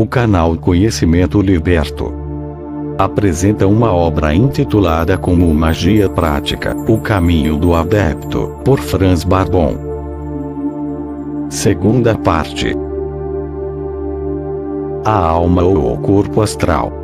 o canal Conhecimento Liberto apresenta uma obra intitulada como Magia Prática, O Caminho do Adepto, por Franz Barbon. Segunda parte. A alma ou o corpo astral.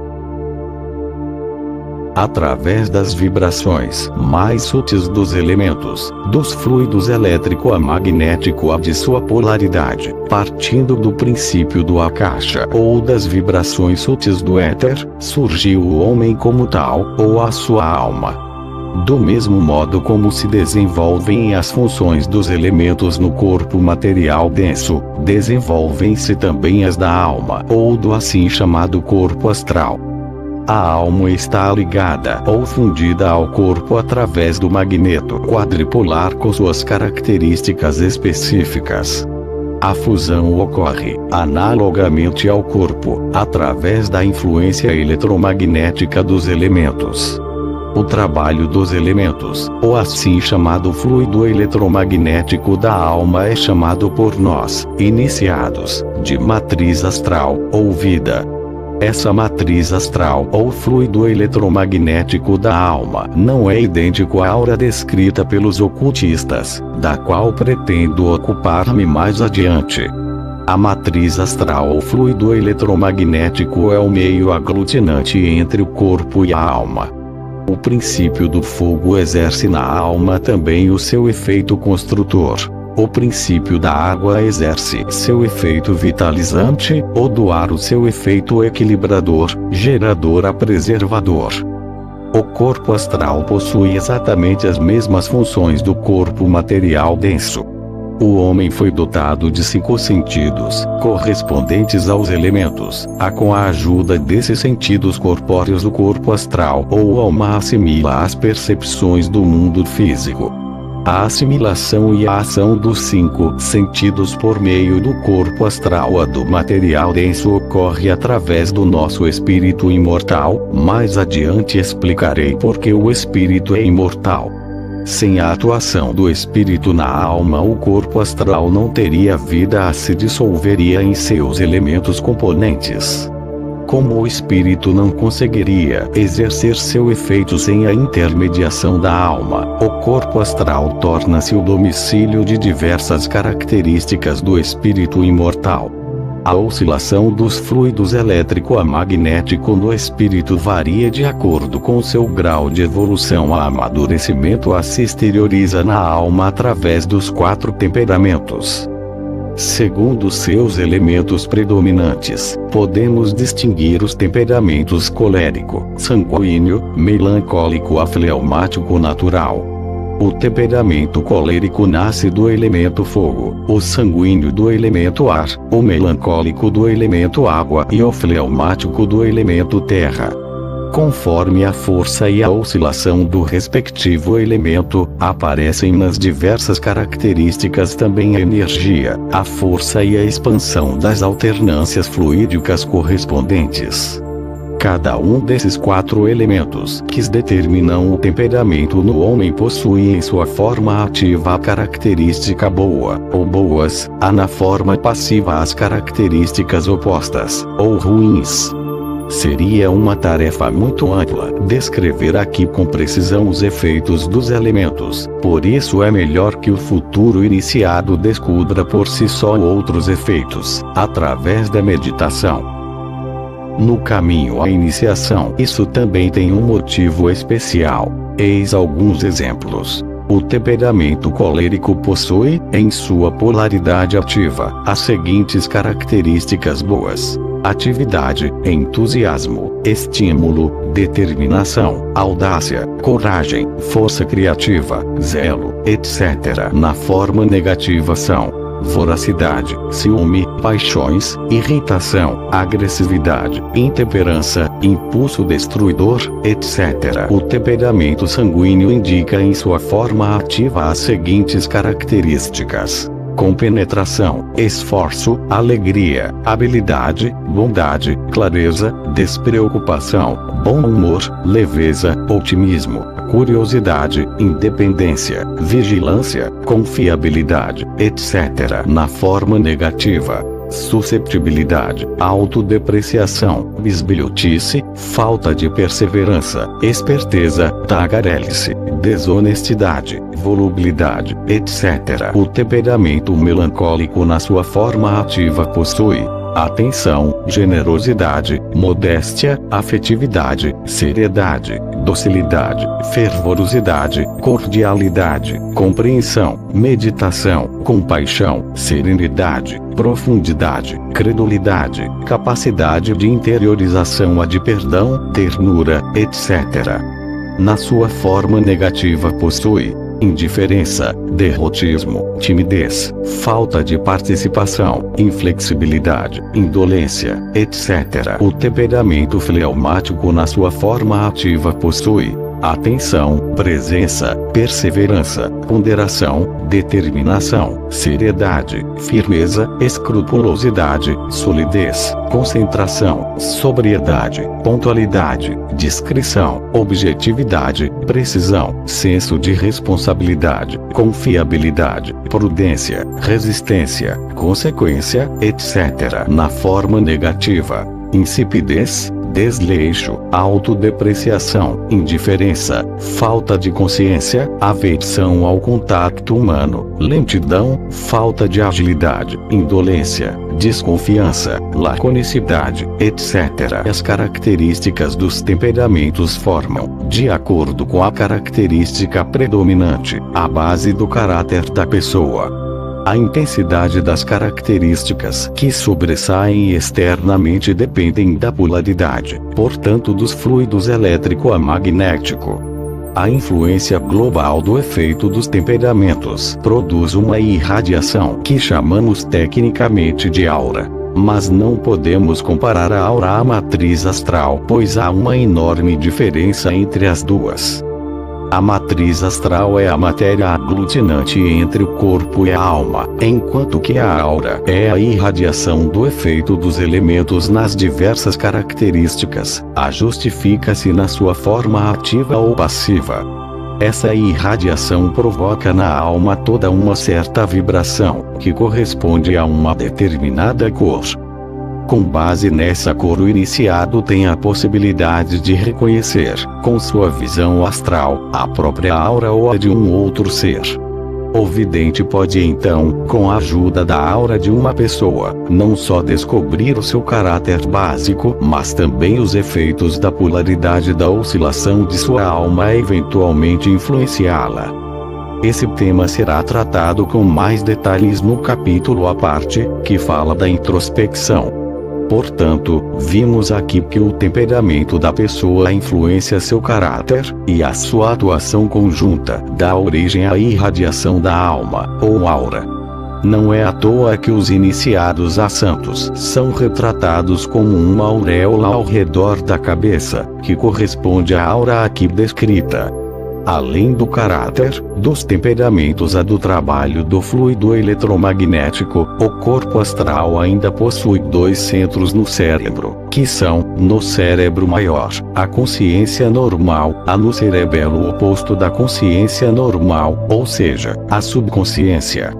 Através das vibrações mais sutis dos elementos, dos fluidos elétrico-magnético a de sua polaridade, partindo do princípio do Akasha ou das vibrações sutis do éter, surgiu o homem como tal, ou a sua alma. Do mesmo modo como se desenvolvem as funções dos elementos no corpo material denso, desenvolvem-se também as da alma ou do assim chamado corpo astral. A alma está ligada ou fundida ao corpo através do magneto quadripolar com suas características específicas. A fusão ocorre, analogamente ao corpo, através da influência eletromagnética dos elementos. O trabalho dos elementos, ou assim chamado fluido eletromagnético da alma é chamado por nós, iniciados, de matriz astral, ou vida. Essa matriz astral ou fluido eletromagnético da alma não é idêntico à aura descrita pelos ocultistas, da qual pretendo ocupar-me mais adiante. A matriz astral ou fluido eletromagnético é o meio aglutinante entre o corpo e a alma. O princípio do fogo exerce na alma também o seu efeito construtor. O princípio da água exerce seu efeito vitalizante, ou do ar o seu efeito equilibrador, gerador a preservador. O corpo astral possui exatamente as mesmas funções do corpo material denso. O homem foi dotado de 5 sentidos, correspondentes aos elementos, com a ajuda desses sentidos corpóreos o corpo astral ou alma assimila as percepções do mundo físico. A assimilação e a ação dos 5 sentidos por meio do corpo astral a do material denso ocorre através do nosso espírito imortal. Mais adiante explicarei por que o espírito é imortal. Sem a atuação do espírito na alma, o corpo astral não teria vida, se dissolveria em seus elementos componentes. Como o espírito não conseguiria exercer seu efeito sem a intermediação da alma, o corpo astral torna-se o domicílio de diversas características do espírito imortal. A oscilação dos fluidos elétrico-magnético no espírito varia de acordo com seu grau de evolução. A amadurecimento se exterioriza na alma através dos 4 temperamentos. Segundo seus elementos predominantes, podemos distinguir os temperamentos colérico, sanguíneo, melancólico, afleumático natural. O temperamento colérico nasce do elemento fogo, o sanguíneo do elemento ar, o melancólico do elemento água e o fleumático do elemento terra. Conforme a força e a oscilação do respectivo elemento, aparecem nas diversas características também a energia, a força e a expansão das alternâncias fluídicas correspondentes. Cada um desses 4 elementos que determinam o temperamento no homem possui em sua forma ativa a característica boa, ou boas, na forma passiva as características opostas, ou ruins. Seria uma tarefa muito ampla descrever aqui com precisão os efeitos dos elementos, por isso é melhor que o futuro iniciado descubra por si só outros efeitos, através da meditação. No caminho à iniciação, isso também tem um motivo especial. Eis alguns exemplos. O temperamento colérico possui, em sua polaridade ativa, as seguintes características boas: atividade, entusiasmo, estímulo, determinação, audácia, coragem, força criativa, zelo, etc. Na forma negativa são voracidade, ciúme, paixões, irritação, agressividade, intemperança, impulso destruidor, etc. O temperamento sanguíneo indica em sua forma ativa as seguintes características: compenetração, esforço, alegria, habilidade, bondade, clareza, despreocupação, bom humor, leveza, otimismo, curiosidade, independência, vigilância, confiabilidade, etc. Na forma negativa, susceptibilidade, autodepreciação, bisbilhotice, falta de perseverança, esperteza, tagarelice, desonestidade, volubilidade, etc. O temperamento melancólico na sua forma ativa possui atenção, generosidade, modéstia, afetividade, seriedade, docilidade, fervorosidade, cordialidade, compreensão, meditação, compaixão, serenidade, profundidade, credulidade, capacidade de interiorização, de perdão, ternura, etc. Na sua forma negativa possui indiferença, derrotismo, timidez, falta de participação, inflexibilidade, indolência, etc. O temperamento fleumático na sua forma ativa possui atenção, presença, perseverança, ponderação, determinação, seriedade, firmeza, escrupulosidade, solidez, concentração, sobriedade, pontualidade, discrição, objetividade, precisão, senso de responsabilidade, confiabilidade, prudência, resistência, consequência, etc. Na forma negativa, insipidez, desleixo, autodepreciação, indiferença, falta de consciência, aversão ao contato humano, lentidão, falta de agilidade, indolência, desconfiança, laconicidade, etc. As características dos temperamentos formam, de acordo com a característica predominante, a base do caráter da pessoa. A intensidade das características que sobressaem externamente dependem da polaridade, portanto dos fluidos elétrico-magnético. A influência global do efeito dos temperamentos produz uma irradiação que chamamos tecnicamente de aura. Mas não podemos comparar a aura à matriz astral, pois há uma enorme diferença entre as duas. A matriz astral é a matéria aglutinante entre o corpo e a alma, enquanto que a aura é a irradiação do efeito dos elementos nas diversas características, justifica-se na sua forma ativa ou passiva. Essa irradiação provoca na alma toda uma certa vibração, que corresponde a uma determinada cor. Com base nessa cor, o iniciado tem a possibilidade de reconhecer, com sua visão astral, a própria aura ou a de um outro ser. O vidente pode então, com a ajuda da aura de uma pessoa, não só descobrir o seu caráter básico, mas também os efeitos da polaridade da oscilação de sua alma e eventualmente influenciá-la. Esse tema será tratado com mais detalhes no capítulo à parte, que fala da introspecção. Portanto, vimos aqui que o temperamento da pessoa influencia seu caráter, e a sua atuação conjunta dá origem à irradiação da alma, ou aura. Não é à toa que os iniciados a santos são retratados como uma auréola ao redor da cabeça, que corresponde à aura aqui descrita. Além do caráter, dos temperamentos do trabalho do fluido eletromagnético, o corpo astral ainda possui dois centros no cérebro, que são, no cérebro maior, a consciência normal, no cerebelo oposto da consciência normal, ou seja, a subconsciência.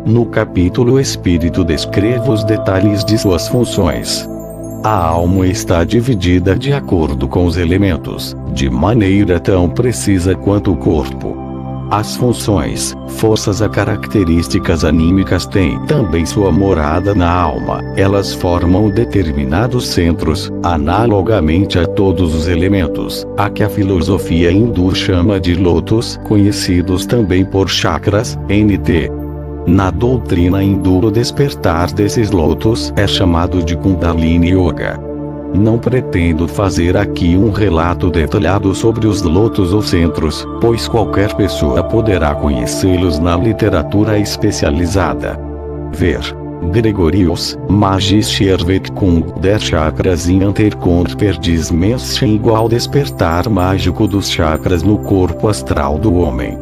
No capítulo Espírito descrevo os detalhes de suas funções. A alma está dividida de acordo com os elementos, de maneira tão precisa quanto o corpo. As funções, forças características anímicas têm também sua morada na alma. Elas formam determinados centros, analogamente a todos os elementos, a que a filosofia hindu chama de lotos, conhecidos também por chakras, NT. Na doutrina hindu, o despertar desses lotos é chamado de Kundalini Yoga. Não pretendo fazer aqui um relato detalhado sobre os lotos ou centros, pois qualquer pessoa poderá conhecê-los na literatura especializada. Ver Gregorius, Magister Vekung der Chakras in Anterkonperdimension igual despertar mágico dos chakras no corpo astral do homem.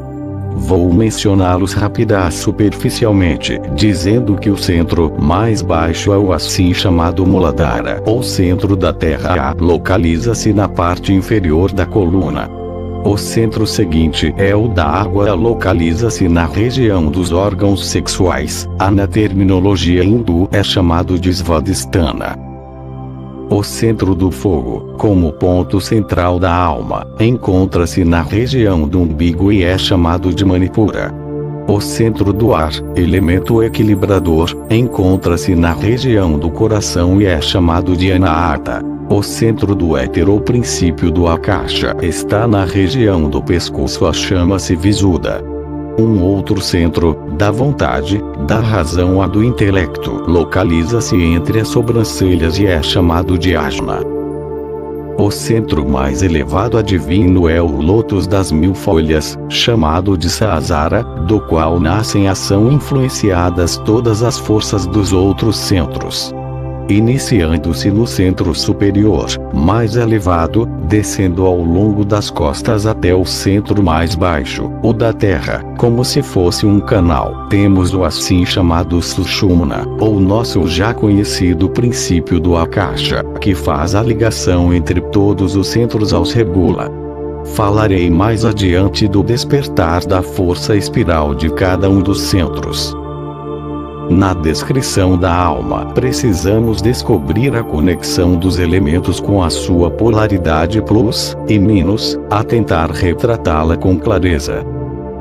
Vou mencioná-los superficialmente, dizendo que o centro mais baixo é o assim chamado Muladhara, ou centro da Terra. Localiza-se na parte inferior da coluna. O centro seguinte é o da água, localiza-se na região dos órgãos sexuais. Na terminologia hindu é chamado de Svadhisthana. O centro do fogo, como ponto central da alma, encontra-se na região do umbigo e é chamado de Manipura. O centro do ar, elemento equilibrador, encontra-se na região do coração e é chamado de Anahata. O centro do éter ou princípio do Akasha está na região do pescoço, chama-se Visuddha. Um outro centro, da vontade, da razão, do intelecto, localiza-se entre as sobrancelhas e é chamado de Ajna. O centro mais elevado divino é o lótus das 1000 folhas, chamado de Sahasrara, do qual nascem ação influenciadas todas as forças dos outros centros. Iniciando-se no centro superior, mais elevado, descendo ao longo das costas até o centro mais baixo, o da terra, como se fosse um canal, temos o assim chamado Sushumna, ou nosso já conhecido princípio do Akasha, que faz a ligação entre todos os centros aos regula. Falarei mais adiante do despertar da força espiral de cada um dos centros. Na descrição da alma, precisamos descobrir a conexão dos elementos com a sua polaridade plus e minus, a tentar retratá-la com clareza.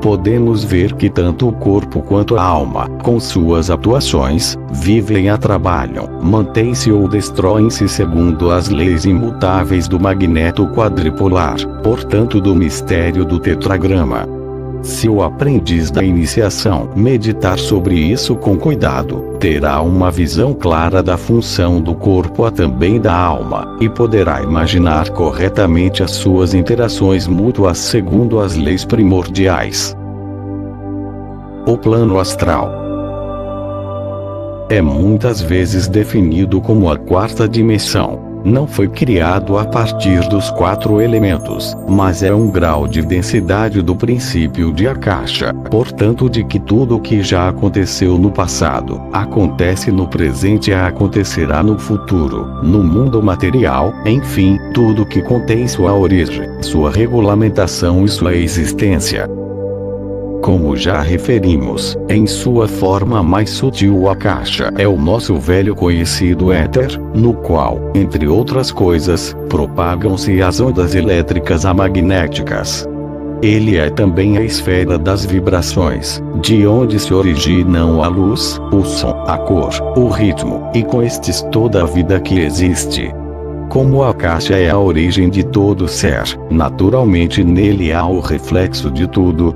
Podemos ver que tanto o corpo quanto a alma, com suas atuações, vivem e trabalham, mantêm-se ou destroem-se segundo as leis imutáveis do magneto quadripolar, portanto do mistério do tetragrama. Se o aprendiz da iniciação meditar sobre isso com cuidado, terá uma visão clara da função do corpo também da alma, e poderá imaginar corretamente as suas interações mútuas segundo as leis primordiais. O plano astral é muitas vezes definido como a quarta dimensão. Não foi criado a partir dos 4 elementos, mas é um grau de densidade do princípio de Akasha, portanto de que tudo o que já aconteceu no passado, acontece no presente e acontecerá no futuro, no mundo material, enfim, tudo que contém sua origem, sua regulamentação e sua existência. Como já referimos, em sua forma mais sutil o Akasha é o nosso velho conhecido éter, no qual, entre outras coisas, propagam-se as ondas elétricas magnéticas. Ele é também a esfera das vibrações, de onde se originam a luz, o som, a cor, o ritmo, e com estes toda a vida que existe. Como o Akasha é a origem de todo ser, naturalmente nele há o reflexo de tudo,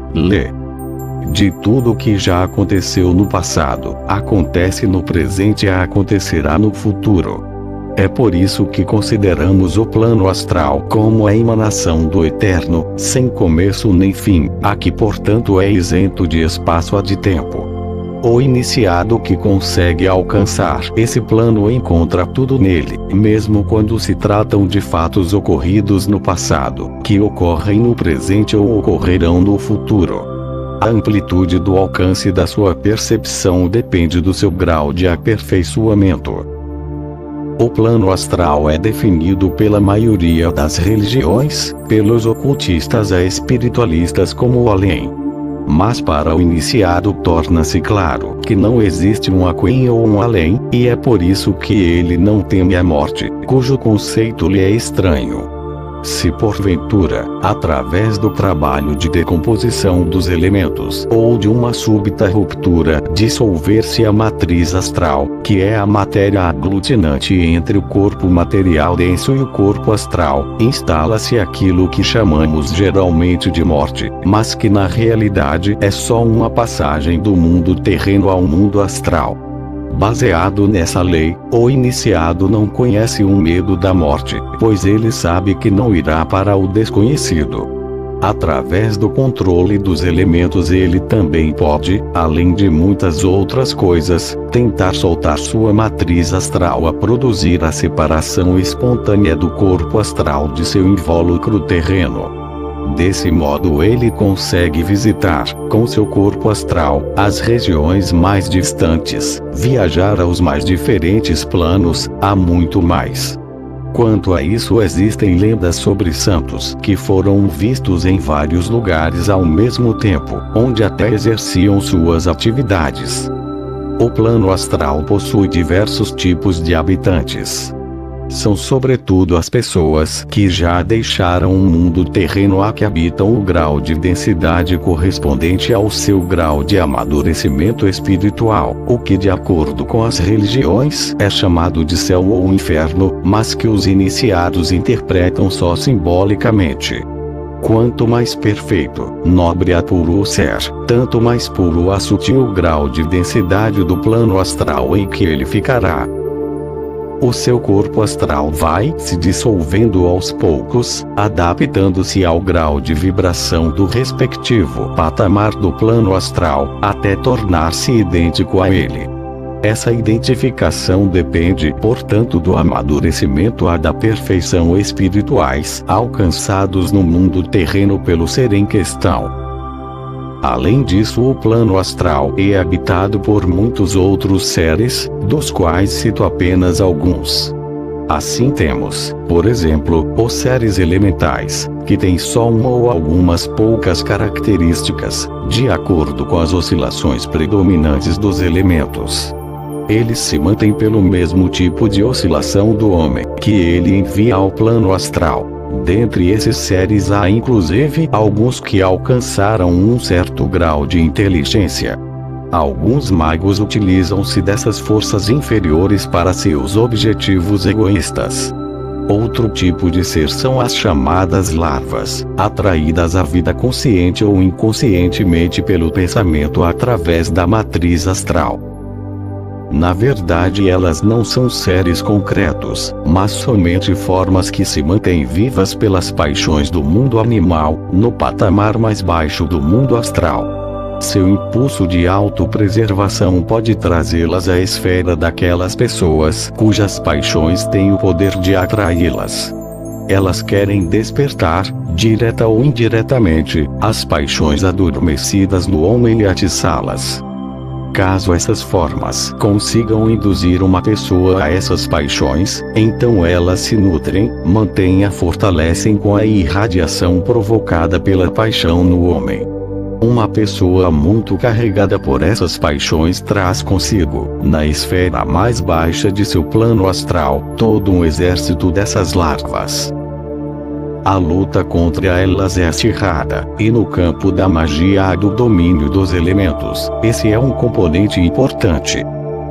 de tudo que já aconteceu no passado, acontece no presente e acontecerá no futuro. É por isso que consideramos o plano astral como a emanação do eterno, sem começo nem fim, a que portanto é isento de espaço e de tempo. O iniciado que consegue alcançar esse plano encontra tudo nele, mesmo quando se tratam de fatos ocorridos no passado, que ocorrem no presente ou ocorrerão no futuro. A amplitude do alcance da sua percepção depende do seu grau de aperfeiçoamento. O plano astral é definido pela maioria das religiões, pelos ocultistas e espiritualistas como o além. Mas para o iniciado torna-se claro que não existe um aquém ou um além, e é por isso que ele não teme a morte, cujo conceito lhe é estranho. Se porventura, através do trabalho de decomposição dos elementos ou de uma súbita ruptura, dissolver-se a matriz astral, que é a matéria aglutinante entre o corpo material denso e o corpo astral, instala-se aquilo que chamamos geralmente de morte, mas que na realidade é só uma passagem do mundo terreno ao mundo astral. Baseado nessa lei, o iniciado não conhece o medo da morte, pois ele sabe que não irá para o desconhecido. Através do controle dos elementos ele também pode, além de muitas outras coisas, tentar soltar sua matriz astral a produzir a separação espontânea do corpo astral de seu invólucro terreno. Desse modo ele consegue visitar, com seu corpo astral, as regiões mais distantes, viajar aos mais diferentes planos, há muito mais. Quanto a isso, existem lendas sobre santos que foram vistos em vários lugares ao mesmo tempo, onde até exerciam suas atividades. O plano astral possui diversos tipos de habitantes. São sobretudo as pessoas que já deixaram o mundo terreno a que habitam o grau de densidade correspondente ao seu grau de amadurecimento espiritual, o que de acordo com as religiões é chamado de céu ou inferno, mas que os iniciados interpretam só simbolicamente. Quanto mais perfeito, nobre e puro o ser, tanto mais puro a sutil grau de densidade do plano astral em que ele ficará. O seu corpo astral vai se dissolvendo aos poucos, adaptando-se ao grau de vibração do respectivo patamar do plano astral, até tornar-se idêntico a ele. Essa identificação depende, portanto, do amadurecimento e da perfeição espirituais alcançados no mundo terreno pelo ser em questão. Além disso, o plano astral é habitado por muitos outros seres, dos quais cito apenas alguns. Assim temos, por exemplo, os seres elementais, que têm só uma ou algumas poucas características, de acordo com as oscilações predominantes dos elementos. Eles se mantêm pelo mesmo tipo de oscilação do homem, que ele envia ao plano astral. Dentre esses seres há inclusive alguns que alcançaram um certo grau de inteligência. Alguns magos utilizam-se dessas forças inferiores para seus objetivos egoístas. Outro tipo de ser são as chamadas larvas, atraídas à vida consciente ou inconscientemente pelo pensamento através da matriz astral. Na verdade, elas não são seres concretos, mas somente formas que se mantêm vivas pelas paixões do mundo animal, no patamar mais baixo do mundo astral. Seu impulso de autopreservação pode trazê-las à esfera daquelas pessoas cujas paixões têm o poder de atraí-las. Elas querem despertar, direta ou indiretamente, as paixões adormecidas no homem e atiçá-las. Caso essas formas consigam induzir uma pessoa a essas paixões, então elas se nutrem, mantêm e fortalecem com a irradiação provocada pela paixão no homem. Uma pessoa muito carregada por essas paixões traz consigo, na esfera mais baixa de seu plano astral, todo um exército dessas larvas. A luta contra elas é acirrada, e no campo da magia há do domínio dos elementos, esse é um componente importante.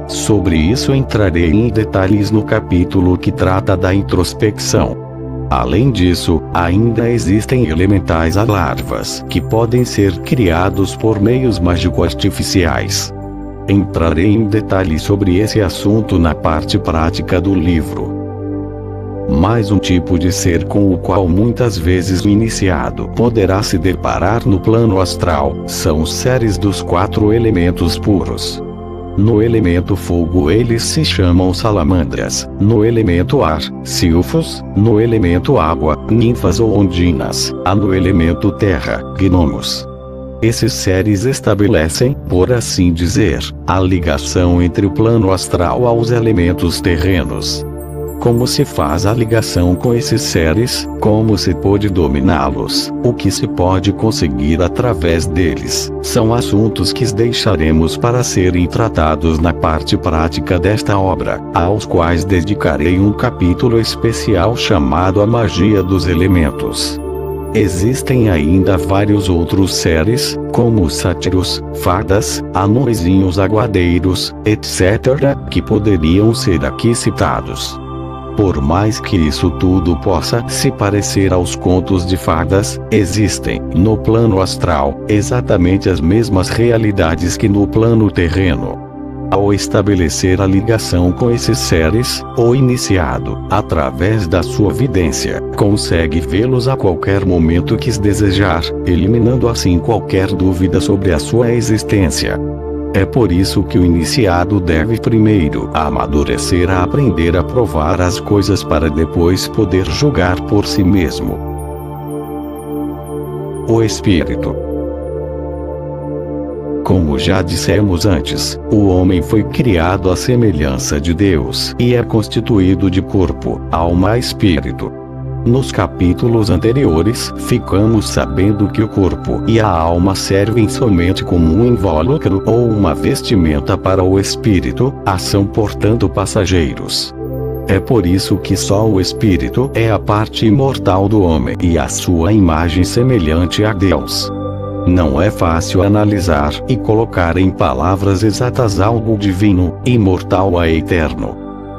Sobre isso entrarei em detalhes no capítulo que trata da introspecção. Além disso, ainda existem elementais a larvas, que podem ser criados por meios mágico-artificiais. Entrarei em detalhes sobre esse assunto na parte prática do livro. Mais um tipo de ser com o qual muitas vezes o iniciado poderá se deparar no plano astral, são os seres dos 4 elementos puros. No elemento fogo eles se chamam salamandras, no elemento ar, silfos, no elemento água, ninfas ou ondinas, no elemento terra, gnomos. Esses seres estabelecem, por assim dizer, a ligação entre o plano astral aos elementos terrenos. Como se faz a ligação com esses seres, como se pode dominá-los, o que se pode conseguir através deles, são assuntos que deixaremos para serem tratados na parte prática desta obra, aos quais dedicarei um capítulo especial chamado A Magia dos Elementos. Existem ainda vários outros seres, como sátiros, fadas, anõezinhos aguadeiros, etc., que poderiam ser aqui citados. Por mais que isso tudo possa se parecer aos contos de fadas, existem, no plano astral, exatamente as mesmas realidades que no plano terreno. Ao estabelecer a ligação com esses seres, o iniciado, através da sua vidência, consegue vê-los a qualquer momento que desejar, eliminando assim qualquer dúvida sobre a sua existência. É por isso que o iniciado deve primeiro amadurecer a aprender a provar as coisas para depois poder julgar por si mesmo. O espírito. Como já dissemos antes, o homem foi criado à semelhança de Deus e é constituído de corpo, alma e espírito. Nos capítulos anteriores, ficamos sabendo que o corpo e a alma servem somente como um invólucro ou uma vestimenta para o espírito, são portanto passageiros. É por isso que só o espírito é a parte imortal do homem e a sua imagem semelhante a Deus. Não é fácil analisar e colocar em palavras exatas algo divino, imortal e eterno.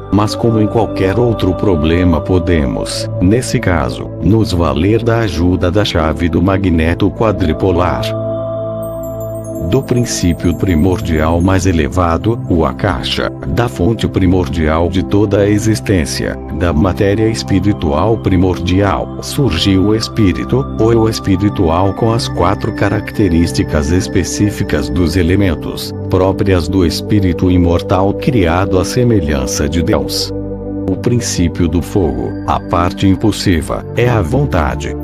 Mas como em qualquer outro problema podemos, nesse caso, nos valer da ajuda da chave do magneto quadripolar. Do princípio primordial mais elevado, o Akasha, da fonte primordial de toda a existência, da matéria espiritual primordial, surgiu o espírito, ou eu espiritual com as 4 características específicas dos elementos, próprias do espírito imortal criado à semelhança de Deus. O princípio do fogo, a parte impulsiva, é a vontade.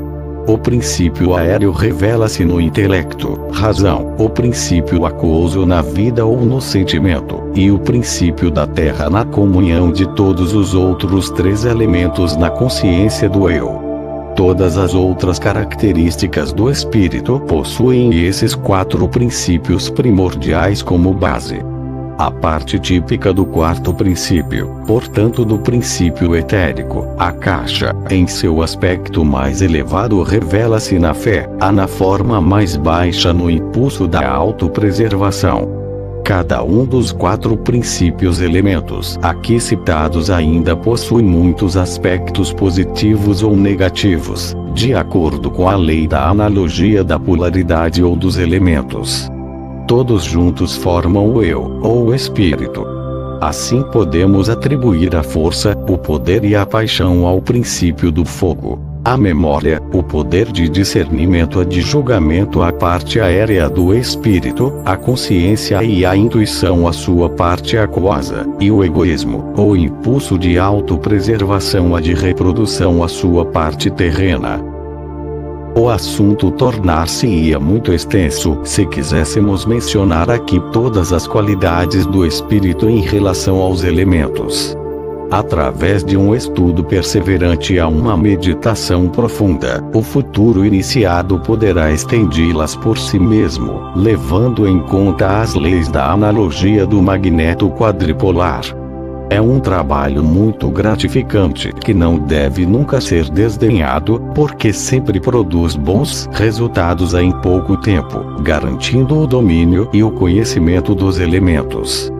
O princípio aéreo revela-se no intelecto, razão, o princípio aquoso na vida ou no sentimento, e o princípio da terra na comunhão de todos os outros 3 elementos na consciência do eu. Todas as outras características do espírito possuem esses 4 princípios primordiais como base. A parte típica do 4º princípio, portanto do princípio etérico, Akasha, em seu aspecto mais elevado revela-se na fé, na forma mais baixa no impulso da autopreservação. Cada um dos 4 princípios elementos aqui citados ainda possui muitos aspectos positivos ou negativos, de acordo com a lei da analogia da polaridade ou dos elementos. Todos juntos formam o eu, ou o espírito. Assim podemos atribuir a força, o poder e a paixão ao princípio do fogo, a memória, o poder de discernimento a de julgamento à parte aérea do espírito, a consciência e a intuição à sua parte aquosa, e o egoísmo, ou impulso de autopreservação a de reprodução à sua parte terrena. O assunto tornar-se-ia muito extenso se quiséssemos mencionar aqui todas as qualidades do espírito em relação aos elementos. Através de um estudo perseverante e uma meditação profunda, o futuro iniciado poderá estendê-las por si mesmo, levando em conta as leis da analogia do magneto quadripolar. É um trabalho muito gratificante que não deve nunca ser desdenhado, porque sempre produz bons resultados em pouco tempo, garantindo o domínio e o conhecimento dos elementos.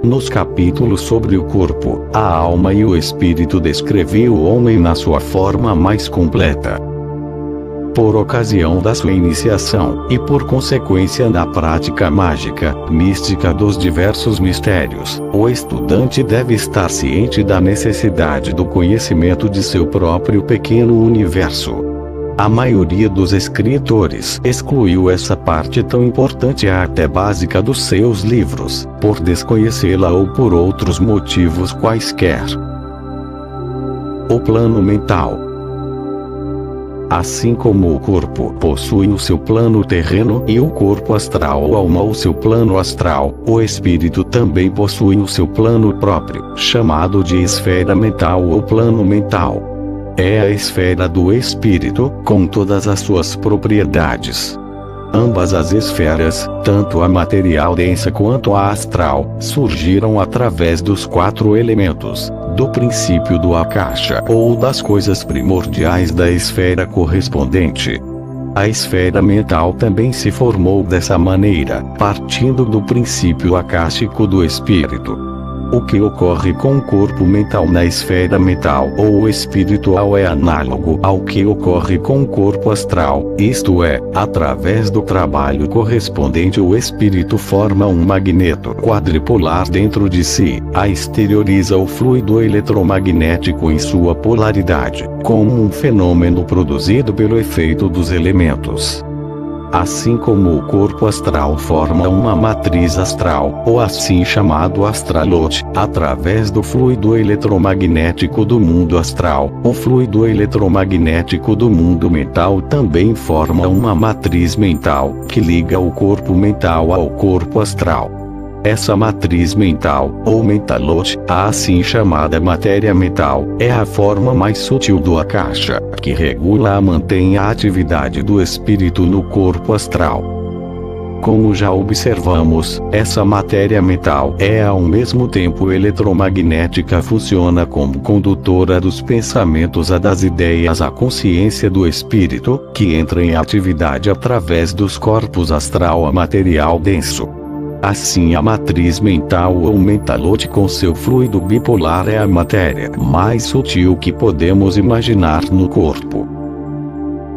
Nos capítulos sobre o corpo, a alma e o espírito descrevi o homem na sua forma mais completa. Por ocasião da sua iniciação, e por consequência da prática mágica, mística dos diversos mistérios, o estudante deve estar ciente da necessidade do conhecimento de seu próprio pequeno universo. A maioria dos escritores excluiu essa parte tão importante e até básica dos seus livros, por desconhecê-la ou por outros motivos quaisquer. O plano mental. Assim como o corpo possui o seu plano terreno e o corpo astral ou alma o seu plano astral, o espírito também possui o seu plano próprio, chamado de esfera mental ou plano mental. É a esfera do espírito, com todas as suas propriedades. Ambas as esferas, tanto a material densa quanto a astral, surgiram através dos 4 elementos, do princípio do Akasha ou das coisas primordiais da esfera correspondente. A esfera mental também se formou dessa maneira, partindo do princípio akáshico do espírito. O que ocorre com o corpo mental na esfera mental ou espiritual é análogo ao que ocorre com o corpo astral, isto é, através do trabalho correspondente o espírito forma um magneto quadripolar dentro de si, exterioriza o fluido eletromagnético em sua polaridade, como um fenômeno produzido pelo efeito dos elementos. Assim como o corpo astral forma uma matriz astral, ou assim chamado astralote, através do fluido eletromagnético do mundo astral, o fluido eletromagnético do mundo mental também forma uma matriz mental, que liga o corpo mental ao corpo astral. Essa matriz mental, ou mentalote, a assim chamada matéria mental, é a forma mais sutil do Akasha, que regula e mantém a atividade do espírito no corpo astral. Como já observamos, essa matéria mental é ao mesmo tempo eletromagnética, funciona como condutora dos pensamentos a das ideias à consciência do espírito, que entra em atividade através dos corpos astral a material denso. Assim, a matriz mental ou mentalote com seu fluido bipolar é a matéria mais sutil que podemos imaginar no corpo.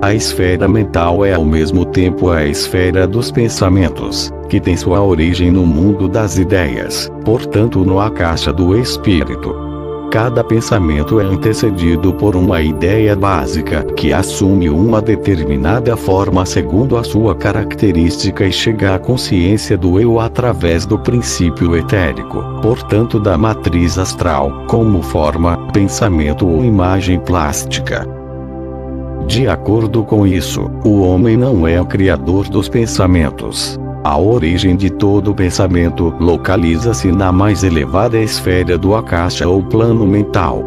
A esfera mental é ao mesmo tempo a esfera dos pensamentos, que tem sua origem no mundo das ideias, portanto no Akasha do espírito. Cada pensamento é antecedido por uma ideia básica, que assume uma determinada forma segundo a sua característica e chega à consciência do eu através do princípio etérico, portanto da matriz astral, como forma, pensamento ou imagem plástica. De acordo com isso, o homem não é o criador dos pensamentos. A origem de todo pensamento localiza-se na mais elevada esfera do Akasha ou plano mental.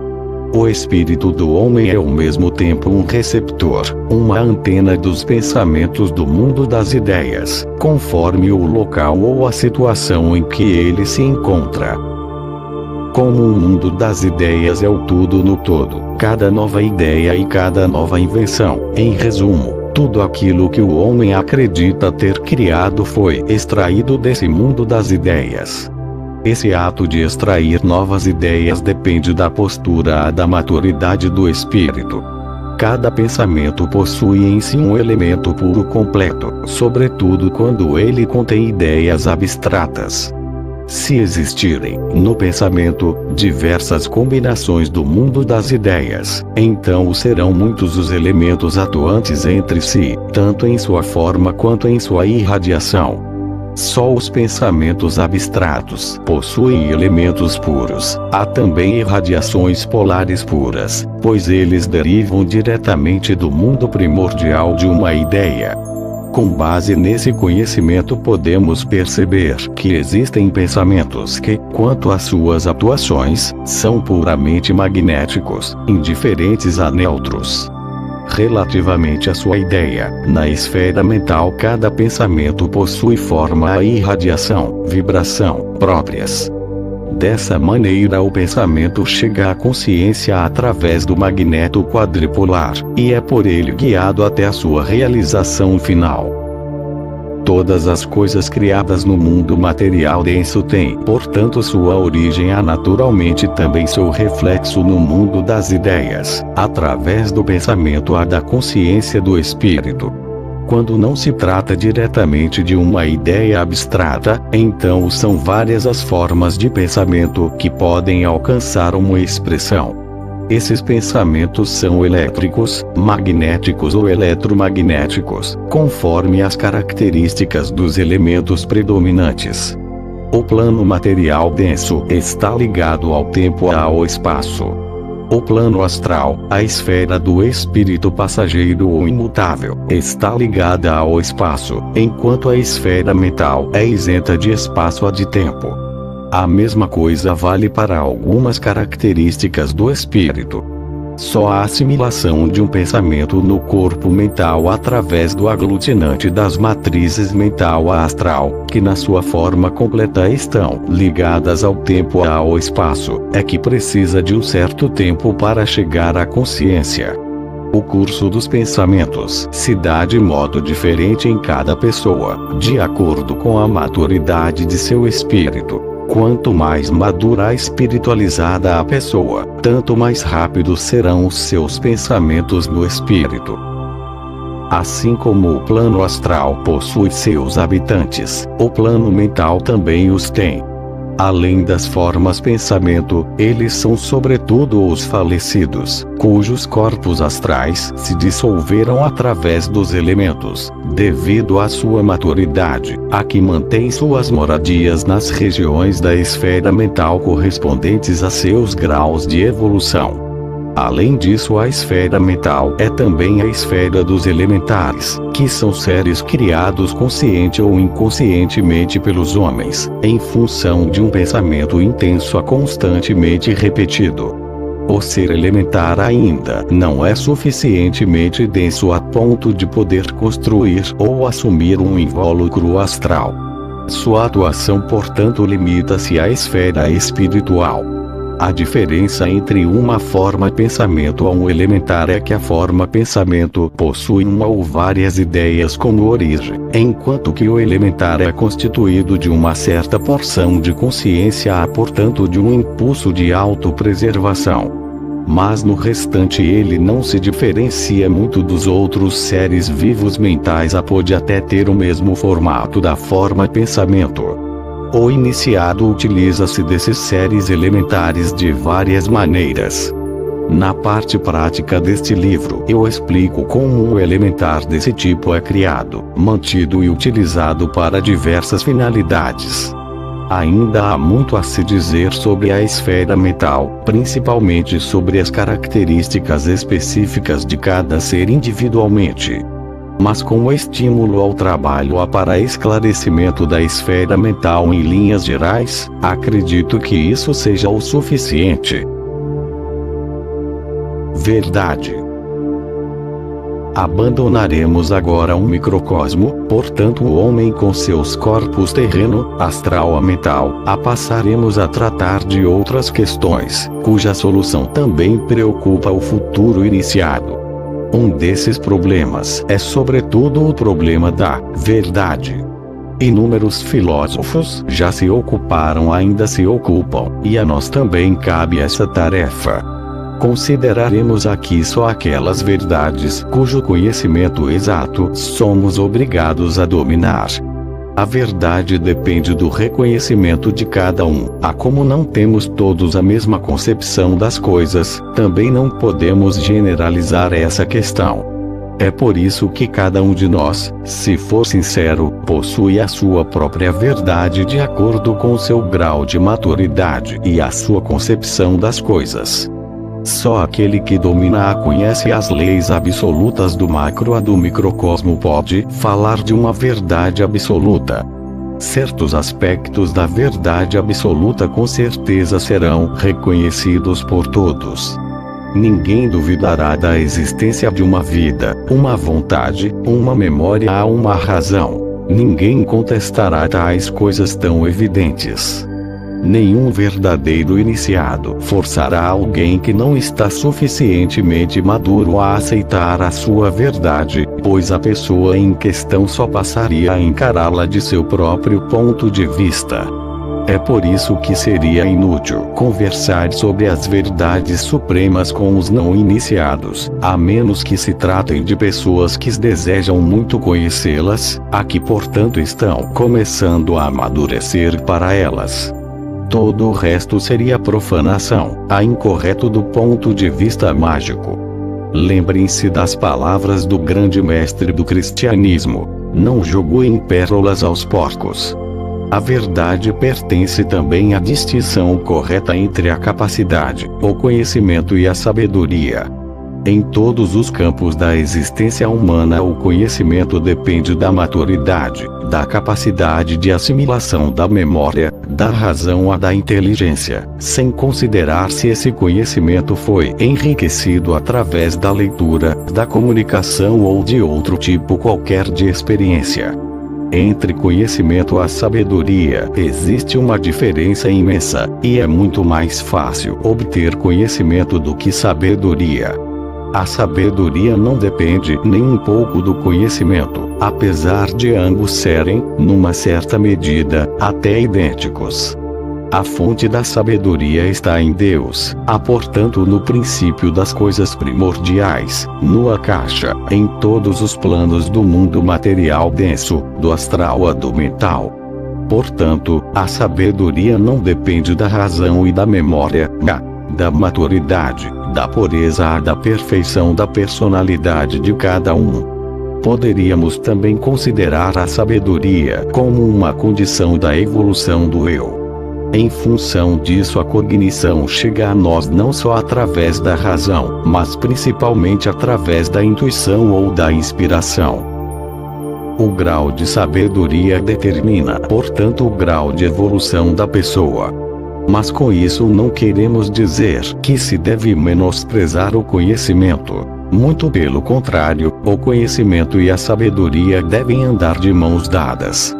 O espírito do homem é ao mesmo tempo um receptor, uma antena dos pensamentos do mundo das ideias, conforme o local ou a situação em que ele se encontra. Como o mundo das ideias é o tudo no todo, cada nova ideia e cada nova invenção, em resumo, tudo aquilo que o homem acredita ter criado foi extraído desse mundo das ideias. Esse ato de extrair novas ideias depende da postura da maturidade do espírito. Cada pensamento possui em si um elemento puro completo, sobretudo quando ele contém ideias abstratas. Se existirem, no pensamento, diversas combinações do mundo das ideias, então serão muitos os elementos atuantes entre si, tanto em sua forma quanto em sua irradiação. Só os pensamentos abstratos possuem elementos puros. Há também irradiações polares puras, pois eles derivam diretamente do mundo primordial de uma ideia. Com base nesse conhecimento podemos perceber que existem pensamentos que, quanto às suas atuações, são puramente magnéticos, indiferentes a nêutrons. Relativamente à sua ideia, na esfera mental cada pensamento possui forma e irradiação, vibração, próprias. Dessa maneira o pensamento chega à consciência através do magneto quadripolar, e é por ele guiado até a sua realização final. Todas as coisas criadas no mundo material denso têm, portanto, sua origem naturalmente também seu reflexo no mundo das ideias, através do pensamento da consciência do espírito. Quando não se trata diretamente de uma ideia abstrata, então são várias as formas de pensamento que podem alcançar uma expressão. Esses pensamentos são elétricos, magnéticos ou eletromagnéticos, conforme as características dos elementos predominantes. O plano material denso está ligado ao tempo e ao espaço. O plano astral, a esfera do espírito passageiro ou imutável, está ligada ao espaço, enquanto a esfera mental é isenta de espaço e de tempo. A mesma coisa vale para algumas características do espírito. Só a assimilação de um pensamento no corpo mental através do aglutinante das matrizes mental a astral, que na sua forma completa estão ligadas ao tempo e ao espaço, é que precisa de um certo tempo para chegar à consciência. O curso dos pensamentos se dá de modo diferente em cada pessoa, de acordo com a maturidade de seu espírito. Quanto mais madura e espiritualizada a pessoa, tanto mais rápidos serão os seus pensamentos no espírito. Assim como o plano astral possui seus habitantes, o plano mental também os tem. Além das formas pensamento, eles são sobretudo os falecidos, cujos corpos astrais se dissolveram através dos elementos, devido à sua maturidade, a que mantém suas moradias nas regiões da esfera mental correspondentes a seus graus de evolução. Além disso, a esfera mental é também a esfera dos elementares, que são seres criados consciente ou inconscientemente pelos homens, em função de um pensamento intenso constantemente repetido. O ser elementar ainda não é suficientemente denso a ponto de poder construir ou assumir um invólucro astral. Sua atuação, portanto, limita-se à esfera espiritual. A diferença entre uma forma pensamento ou um elementar é que a forma pensamento possui uma ou várias ideias como origem, enquanto que o elementar é constituído de uma certa porção de consciência, portanto de um impulso de autopreservação. Mas no restante ele não se diferencia muito dos outros seres vivos mentais, pode até ter o mesmo formato da forma pensamento. O iniciado utiliza-se desses seres elementares de várias maneiras. Na parte prática deste livro eu explico como um elementar desse tipo é criado, mantido e utilizado para diversas finalidades. Ainda há muito a se dizer sobre a esfera mental, principalmente sobre as características específicas de cada ser individualmente. Mas como estímulo ao trabalho para esclarecimento da esfera mental em linhas gerais, acredito que isso seja o suficiente. Verdade. Abandonaremos agora um microcosmo, portanto o homem com seus corpos terreno, astral e mental, passaremos a tratar de outras questões, cuja solução também preocupa o futuro iniciado. Um desses problemas é sobretudo o problema da verdade. Inúmeros filósofos já se ocuparam, ainda se ocupam, e a nós também cabe essa tarefa. Consideraremos aqui só aquelas verdades cujo conhecimento exato somos obrigados a dominar. A verdade depende do reconhecimento de cada um. Como não temos todos a mesma concepção das coisas, também não podemos generalizar essa questão. É por isso que cada um de nós, se for sincero, possui a sua própria verdade de acordo com seu grau de maturidade e a sua concepção das coisas. Só aquele que domina conhece as leis absolutas do macro do microcosmo pode falar de uma verdade absoluta. Certos aspectos da verdade absoluta com certeza serão reconhecidos por todos. Ninguém duvidará da existência de uma vida, uma vontade, uma memória ou uma razão. Ninguém contestará tais coisas tão evidentes. Nenhum verdadeiro iniciado forçará alguém que não está suficientemente maduro a aceitar a sua verdade, pois a pessoa em questão só passaria a encará-la de seu próprio ponto de vista. É por isso que seria inútil conversar sobre as verdades supremas com os não iniciados, a menos que se tratem de pessoas que desejam muito conhecê-las, que portanto estão começando a amadurecer para elas. Todo o resto seria profanação, incorreto do ponto de vista mágico. Lembrem-se das palavras do grande mestre do cristianismo: não joguem pérolas aos porcos. A verdade pertence também à distinção correta entre a capacidade, o conhecimento e a sabedoria. Em todos os campos da existência humana, o conhecimento depende da maturidade, da capacidade de assimilação da memória, da razão ou da inteligência, sem considerar se esse conhecimento foi enriquecido através da leitura, da comunicação ou de outro tipo qualquer de experiência. Entre conhecimento e sabedoria existe uma diferença imensa, e é muito mais fácil obter conhecimento do que sabedoria. A sabedoria não depende nem um pouco do conhecimento, apesar de ambos serem, numa certa medida, até idênticos. A fonte da sabedoria está em Deus, portanto no princípio das coisas primordiais, no Akasha, em todos os planos do mundo material denso, do astral a do mental. Portanto, a sabedoria não depende da razão e da memória, da maturidade, da pureza da perfeição da personalidade de cada um. Poderíamos também considerar a sabedoria como uma condição da evolução do eu. Em função disso, a cognição chega a nós não só através da razão, mas principalmente através da intuição ou da inspiração. O grau de sabedoria determina, portanto, o grau de evolução da pessoa. Mas com isso não queremos dizer que se deve menosprezar o conhecimento. Muito pelo contrário, o conhecimento e a sabedoria devem andar de mãos dadas.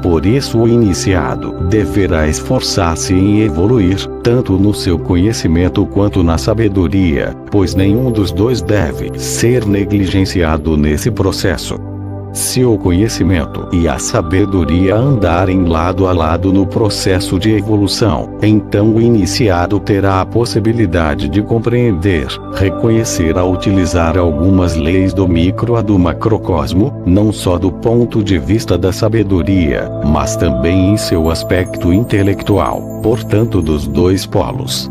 Por isso o iniciado deverá esforçar-se em evoluir, tanto no seu conhecimento quanto na sabedoria, pois nenhum dos dois deve ser negligenciado nesse processo. Se o conhecimento e a sabedoria andarem lado a lado no processo de evolução, então o iniciado terá a possibilidade de compreender, reconhecer a utilizar algumas leis do micro a do macrocosmo, não só do ponto de vista da sabedoria, mas também em seu aspecto intelectual, portanto dos dois polos.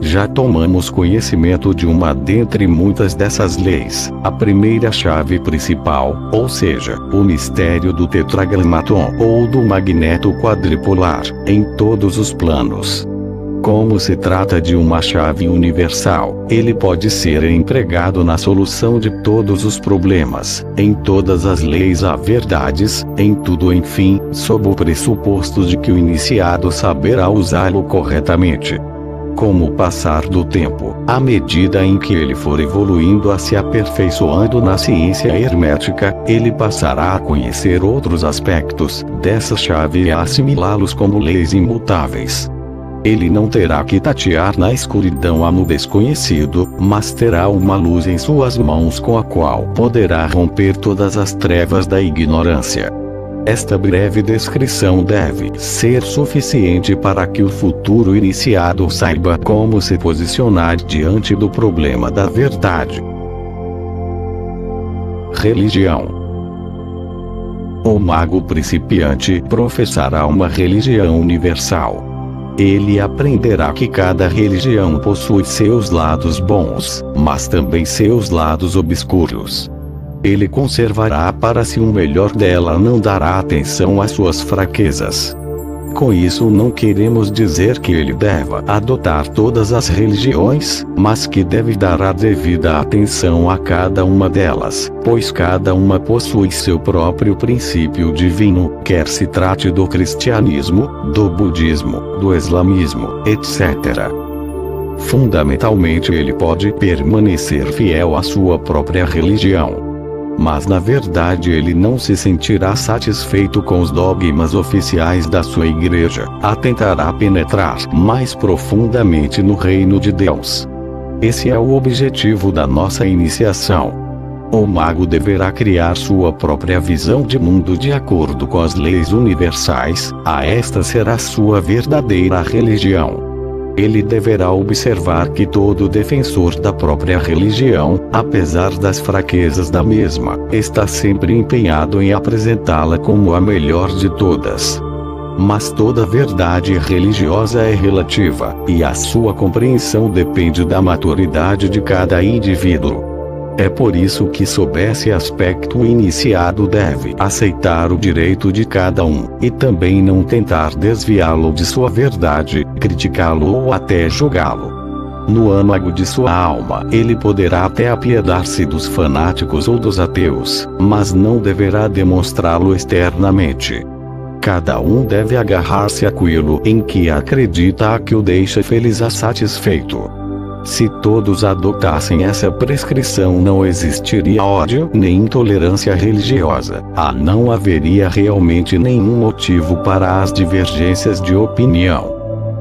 Já tomamos conhecimento de uma dentre muitas dessas leis, a primeira chave principal, ou seja, o mistério do tetragramaton ou do magneto quadripolar, em todos os planos. Como se trata de uma chave universal, ele pode ser empregado na solução de todos os problemas, em todas as leis há verdades, em tudo enfim, sob o pressuposto de que o iniciado saberá usá-lo corretamente. Com o passar do tempo, à medida em que ele for evoluindo a se aperfeiçoando na ciência hermética, ele passará a conhecer outros aspectos dessa chave e a assimilá-los como leis imutáveis. Ele não terá que tatear na escuridão no desconhecido, mas terá uma luz em suas mãos com a qual poderá romper todas as trevas da ignorância. Esta breve descrição deve ser suficiente para que o futuro iniciado saiba como se posicionar diante do problema da verdade. Religião. O mago principiante professará uma religião universal. Ele aprenderá que cada religião possui seus lados bons, mas também seus lados obscuros. Ele conservará para si o melhor dela, não dará atenção às suas fraquezas. Com isso não queremos dizer que ele deva adotar todas as religiões, mas que deve dar a devida atenção a cada uma delas, pois cada uma possui seu próprio princípio divino, quer se trate do cristianismo, do budismo, do islamismo, etc. Fundamentalmente ele pode permanecer fiel à sua própria religião. Mas na verdade ele não se sentirá satisfeito com os dogmas oficiais da sua igreja, tentará penetrar mais profundamente no reino de Deus. Esse é o objetivo da nossa iniciação. O mago deverá criar sua própria visão de mundo de acordo com as leis universais, esta será sua verdadeira religião. Ele deverá observar que todo defensor da própria religião, apesar das fraquezas da mesma, está sempre empenhado em apresentá-la como a melhor de todas. Mas toda verdade religiosa é relativa, e a sua compreensão depende da maturidade de cada indivíduo. É por isso que, sob esse aspecto, o iniciado deve aceitar o direito de cada um, e também não tentar desviá-lo de sua verdade, criticá-lo ou até julgá-lo. No âmago de sua alma, ele poderá até apiedar-se dos fanáticos ou dos ateus, mas não deverá demonstrá-lo externamente. Cada um deve agarrar-se àquilo em que acredita que o deixa feliz e satisfeito. Se todos adotassem essa prescrição, não existiria ódio nem intolerância religiosa, não haveria realmente nenhum motivo para as divergências de opinião.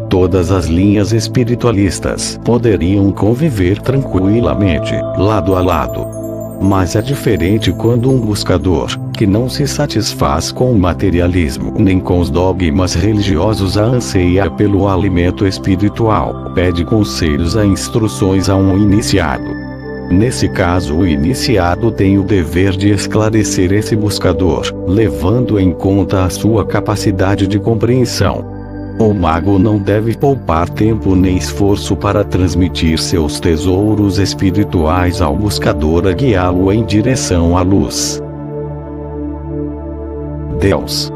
Todas as linhas espiritualistas poderiam conviver tranquilamente, lado a lado. Mas é diferente quando um buscador, que não se satisfaz com o materialismo nem com os dogmas religiosos, anseia pelo alimento espiritual, pede conselhos e instruções a um iniciado. Nesse caso, o iniciado tem o dever de esclarecer esse buscador, levando em conta a sua capacidade de compreensão. O mago não deve poupar tempo nem esforço para transmitir seus tesouros espirituais ao buscador a guiá-lo em direção à luz. Deus.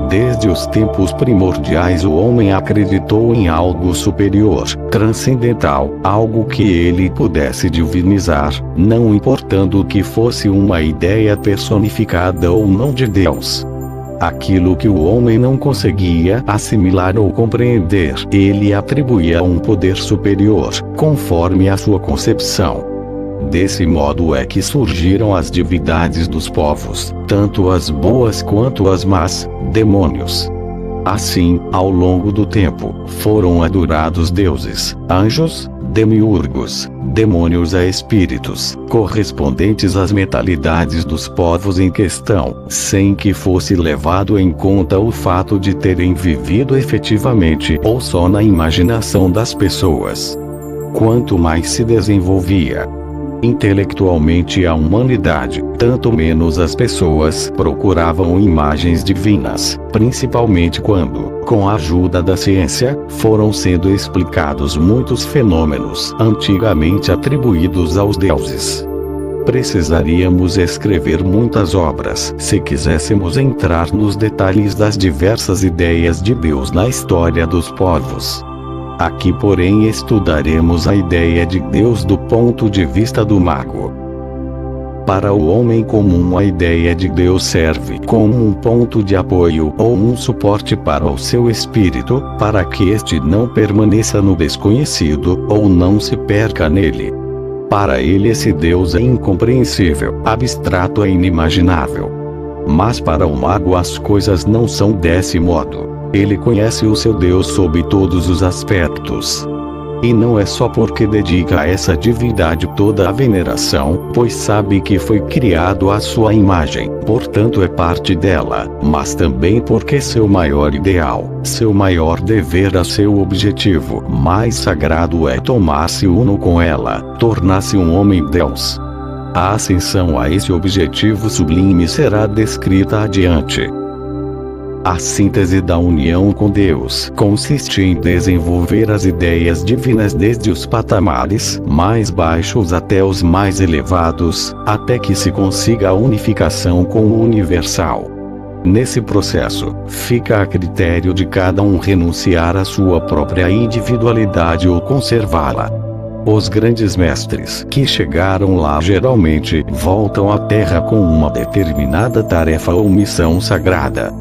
Desde os tempos primordiais o homem acreditou em algo superior, transcendental, algo que ele pudesse divinizar, não importando que fosse uma ideia personificada ou não de Deus. Aquilo que o homem não conseguia assimilar ou compreender, ele atribuía a um poder superior, conforme a sua concepção. Desse modo é que surgiram as divindades dos povos, tanto as boas quanto as más, demônios. Assim, ao longo do tempo, foram adorados deuses, anjos, demiurgos, demônios a espíritos, correspondentes às mentalidades dos povos em questão, sem que fosse levado em conta o fato de terem vivido efetivamente ou só na imaginação das pessoas. Quanto mais se desenvolvia intelectualmente a humanidade, tanto menos as pessoas procuravam imagens divinas, principalmente quando, com a ajuda da ciência, foram sendo explicados muitos fenômenos antigamente atribuídos aos deuses. Precisaríamos escrever muitas obras se quiséssemos entrar nos detalhes das diversas ideias de Deus na história dos povos. Aqui, porém, estudaremos a ideia de Deus do ponto de vista do mago. Para o homem comum, a ideia de Deus serve como um ponto de apoio ou um suporte para o seu espírito, para que este não permaneça no desconhecido ou não se perca nele. Para ele, esse Deus é incompreensível, abstrato e inimaginável. Mas para o mago as coisas não são desse modo. Ele conhece o seu Deus sob todos os aspectos. E não é só porque dedica a essa divindade toda a veneração, pois sabe que foi criado à sua imagem, portanto é parte dela, mas também porque seu maior ideal, seu maior dever, seu objetivo mais sagrado é tornar-se uno com ela, tornar-se um homem-deus. A ascensão a esse objetivo sublime será descrita adiante. A síntese da união com Deus consiste em desenvolver as ideias divinas desde os patamares mais baixos até os mais elevados, até que se consiga a unificação com o universal. Nesse processo, fica a critério de cada um renunciar à sua própria individualidade ou conservá-la. Os grandes mestres que chegaram lá geralmente voltam à Terra com uma determinada tarefa ou missão sagrada.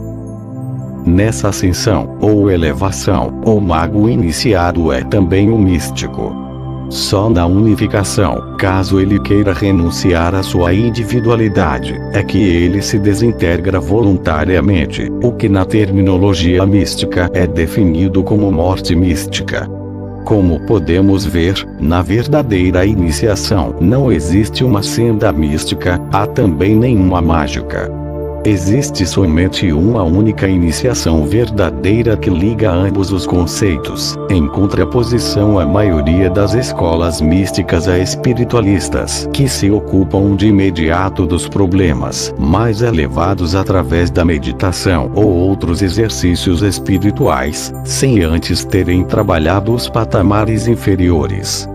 Nessa ascensão, ou elevação, o mago iniciado é também um místico. Só na unificação, caso ele queira renunciar à sua individualidade, é que ele se desintegra voluntariamente, o que na terminologia mística é definido como morte mística. Como podemos ver, na verdadeira iniciação não existe uma senda mística, há também nenhuma mágica. Existe somente uma única iniciação verdadeira que liga ambos os conceitos, em contraposição à maioria das escolas místicas a espiritualistas, que se ocupam de imediato dos problemas mais elevados através da meditação ou outros exercícios espirituais, sem antes terem trabalhado os patamares inferiores.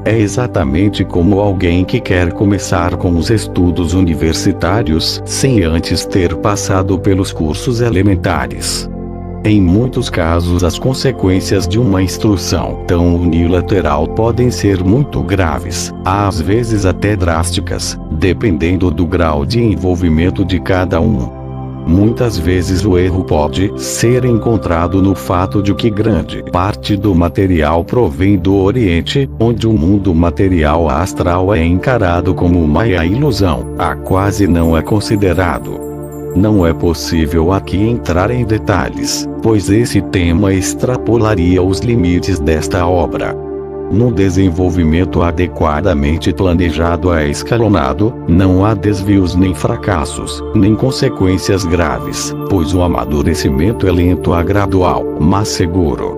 É exatamente como alguém que quer começar com os estudos universitários sem antes ter passado pelos cursos elementares. Em muitos casos, as consequências de uma instrução tão unilateral podem ser muito graves, às vezes até drásticas, dependendo do grau de envolvimento de cada um. Muitas vezes o erro pode ser encontrado no fato de que grande parte do material provém do Oriente, onde o mundo material astral é encarado como uma ilusão, quase não é considerado. Não é possível aqui entrar em detalhes, pois esse tema extrapolaria os limites desta obra. No desenvolvimento adequadamente planejado e escalonado, não há desvios nem fracassos, nem consequências graves, pois o amadurecimento é lento e gradual, mas seguro.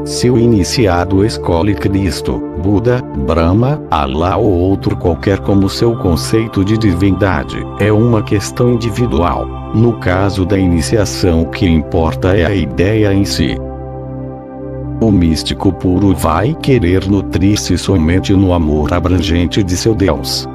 Se o iniciado escolhe Cristo, Buda, Brahma, Alá ou outro qualquer como seu conceito de divindade, é uma questão individual. No caso da iniciação, o que importa é a ideia em si. O místico puro vai querer nutrir-se somente no amor abrangente de seu Deus.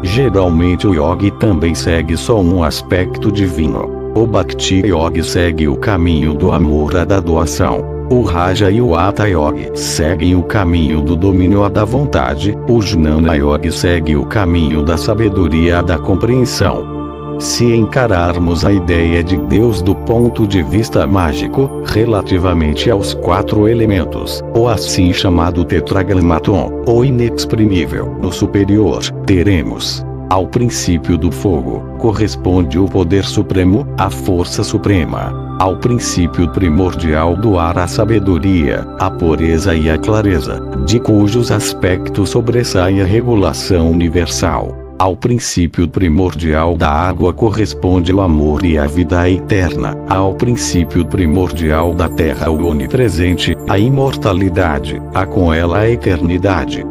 Geralmente o yogi também segue só um aspecto divino. O Bhakti Yogi segue o caminho do amor à da doação. O Raja e o Hatha Yogi seguem o caminho do domínio à da vontade. O Jnana Yogi segue o caminho da sabedoria à da compreensão. Se encararmos a ideia de Deus do ponto de vista mágico, relativamente aos 4 elementos, o assim chamado tetragramaton, ou inexprimível, no superior, teremos: ao princípio do fogo, corresponde o poder supremo, a força suprema. Ao princípio primordial do ar, a sabedoria, a pureza e a clareza, de cujos aspectos sobressai a regulação universal. Ao princípio primordial da água corresponde o amor e a vida eterna. Ao princípio primordial da terra o onipresente, a imortalidade, com ela a eternidade.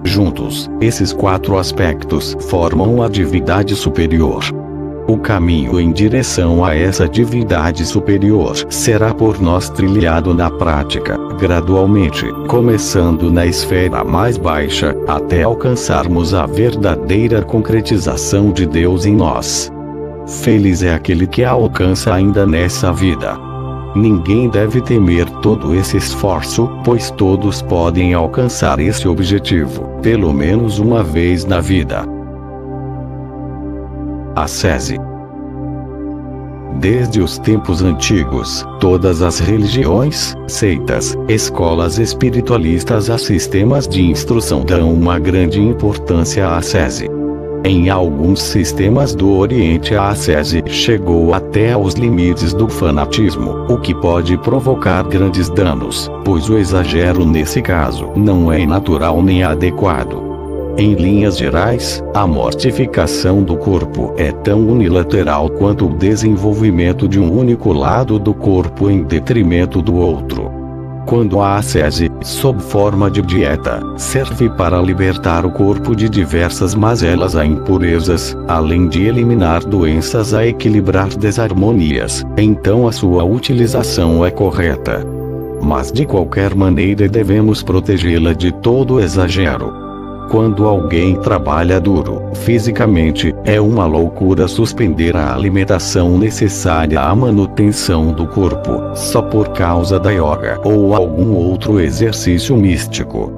Juntos, esses 4 aspectos formam a divindade superior. O caminho em direção a essa divindade superior será por nós trilhado na prática, gradualmente, começando na esfera mais baixa, até alcançarmos a verdadeira concretização de Deus em nós. Feliz é aquele que a alcança ainda nessa vida. Ninguém deve temer todo esse esforço, pois todos podem alcançar esse objetivo, pelo menos uma vez na vida. Ascese. Desde os tempos antigos, todas as religiões, seitas, escolas espiritualistas a sistemas de instrução dão uma grande importância à ascese. Em alguns sistemas do Oriente a ascese chegou até aos limites do fanatismo, o que pode provocar grandes danos, pois o exagero nesse caso não é natural nem adequado. Em linhas gerais, a mortificação do corpo é tão unilateral quanto o desenvolvimento de um único lado do corpo em detrimento do outro. Quando a ascese, sob forma de dieta, serve para libertar o corpo de diversas mazelas a impurezas, além de eliminar doenças a equilibrar desarmonias, então a sua utilização é correta. Mas de qualquer maneira devemos protegê-la de todo exagero. Quando alguém trabalha duro, fisicamente, é uma loucura suspender a alimentação necessária à manutenção do corpo, só por causa da yoga ou algum outro exercício místico.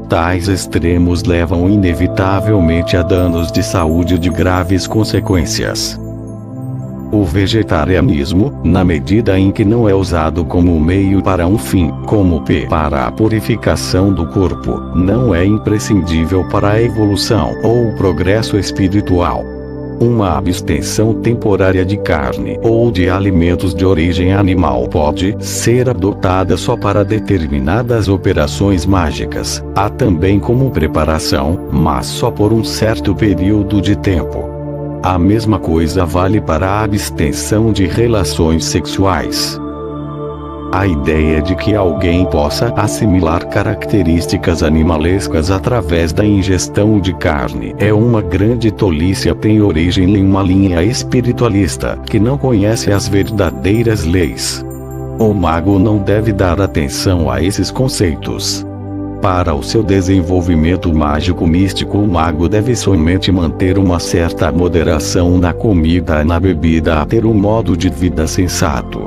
Tais extremos levam inevitavelmente a danos de saúde de graves consequências. O vegetarianismo, na medida em que não é usado como meio para um fim, como para a purificação do corpo, não é imprescindível para a evolução ou o progresso espiritual. Uma abstenção temporária de carne ou de alimentos de origem animal pode ser adotada só para determinadas operações mágicas, há também como preparação, mas só por um certo período de tempo. A mesma coisa vale para a abstenção de relações sexuais. A ideia de que alguém possa assimilar características animalescas através da ingestão de carne é uma grande tolice e tem origem em uma linha espiritualista que não conhece as verdadeiras leis. O mago não deve dar atenção a esses conceitos. Para o seu desenvolvimento mágico-místico, o mago deve somente manter uma certa moderação na comida e na bebida a ter um modo de vida sensato.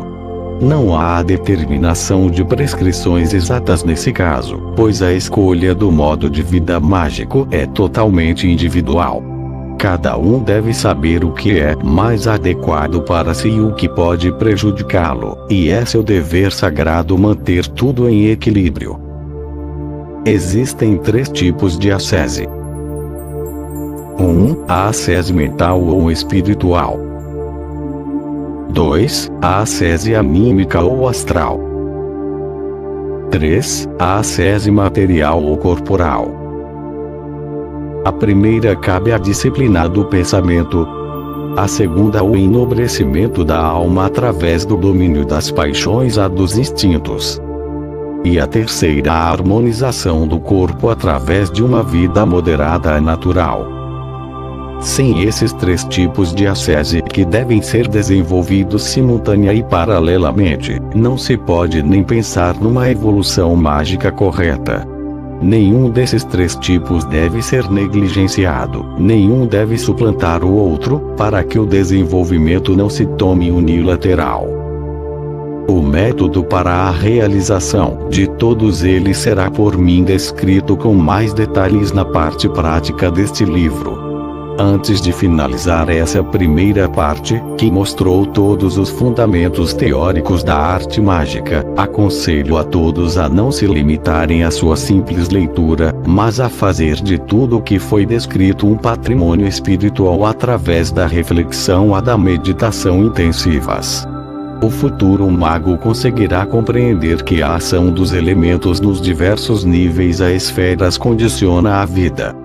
Não há a determinação de prescrições exatas nesse caso, pois a escolha do modo de vida mágico é totalmente individual. Cada um deve saber o que é mais adequado para si e o que pode prejudicá-lo, e é seu dever sagrado manter tudo em equilíbrio. Existem 3 tipos de ascese. 1. A ascese mental ou espiritual. 2. A ascese anímica ou astral. 3. A ascese material ou corporal. A primeira cabe à disciplina do pensamento. A segunda o enobrecimento da alma através do domínio das paixões a dos instintos. E a terceira, a harmonização do corpo através de uma vida moderada e natural. Sem esses 3 tipos de ascese, que devem ser desenvolvidos simultânea e paralelamente, não se pode nem pensar numa evolução mágica correta. Nenhum desses 3 tipos deve ser negligenciado, nenhum deve suplantar o outro, para que o desenvolvimento não se tome unilateral. O método para a realização de todos eles será por mim descrito com mais detalhes na parte prática deste livro. Antes de finalizar essa primeira parte, que mostrou todos os fundamentos teóricos da arte mágica, aconselho a todos a não se limitarem à sua simples leitura, mas a fazer de tudo o que foi descrito um patrimônio espiritual através da reflexão e da meditação intensivas. O futuro mago conseguirá compreender que a ação dos elementos nos diversos níveis e esferas condiciona a vida.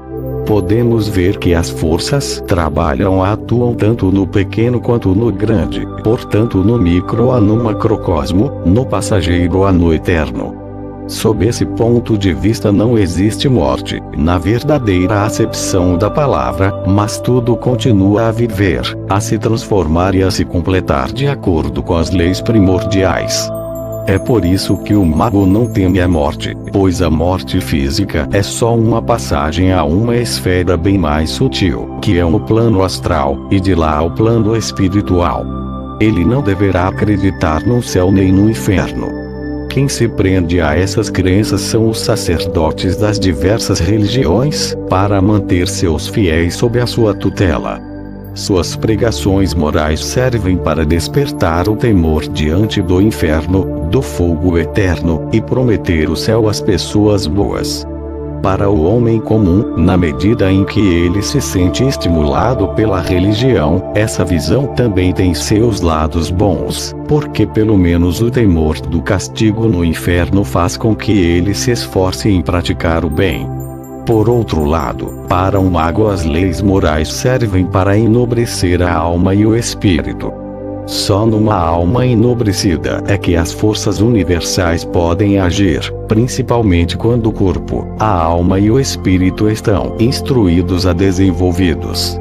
Podemos ver que as forças trabalham e atuam tanto no pequeno quanto no grande, portanto no micro a no macrocosmo, no passageiro a no eterno. Sob esse ponto de vista não existe morte, na verdadeira acepção da palavra, mas tudo continua a viver, a se transformar e a se completar de acordo com as leis primordiais. É por isso que o mago não teme a morte, pois a morte física é só uma passagem a uma esfera bem mais sutil, que é o plano astral, e de lá ao plano espiritual. Ele não deverá acreditar no céu nem no inferno. Quem se prende a essas crenças são os sacerdotes das diversas religiões, para manter seus fiéis sob a sua tutela. Suas pregações morais servem para despertar o temor diante do inferno, do fogo eterno, e prometer o céu às pessoas boas. Para o homem comum, na medida em que ele se sente estimulado pela religião, essa visão também tem seus lados bons, porque pelo menos o temor do castigo no inferno faz com que ele se esforce em praticar o bem. Por outro lado, para um mago as leis morais servem para enobrecer a alma e o espírito. Só numa alma enobrecida é que as forças universais podem agir, principalmente quando o corpo, a alma e o espírito estão instruídos e desenvolvidos.